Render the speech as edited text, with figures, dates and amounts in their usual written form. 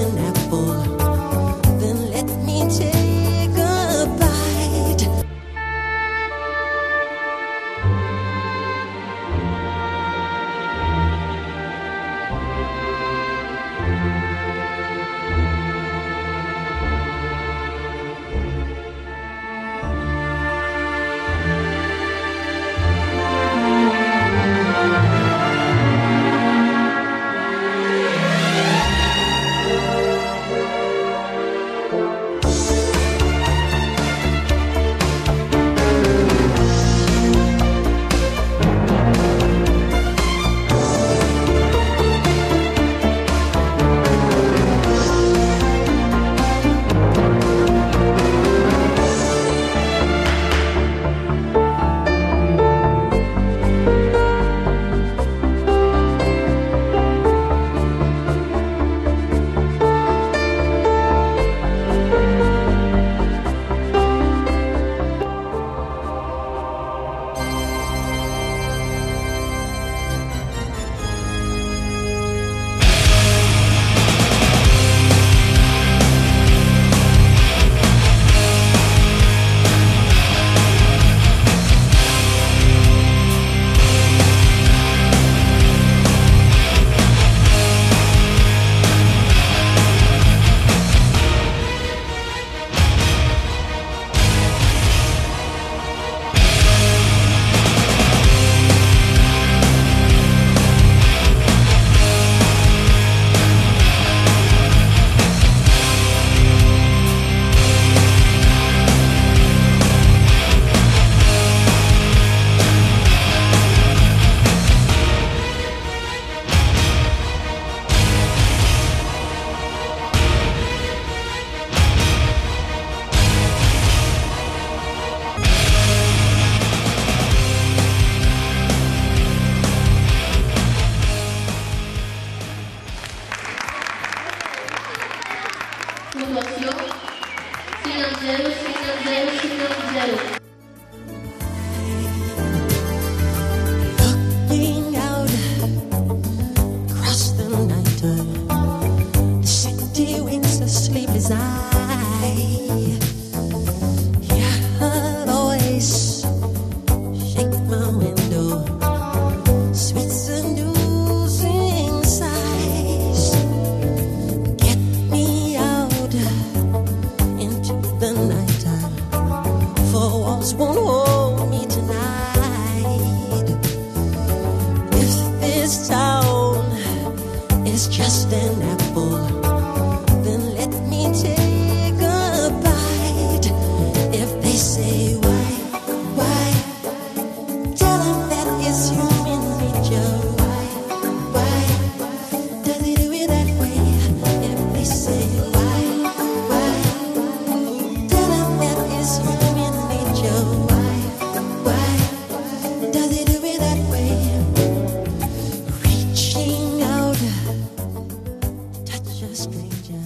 an apple, then let me take a bite. Puntuació 5-0, 5-0, 5-0. Looking out across the night, the city winks a sleepless eye. Hear her voice shake my window, sweet seducing sighs. Get me out into the night, for walls won't hold me tonight. If this town is just an apple, then let me take a bite. If they say why, tell them that it's human nature. Why does he do it that way? If they say why, tell them that it's human nature. Why does he do it that way? Reaching out, touch a stranger.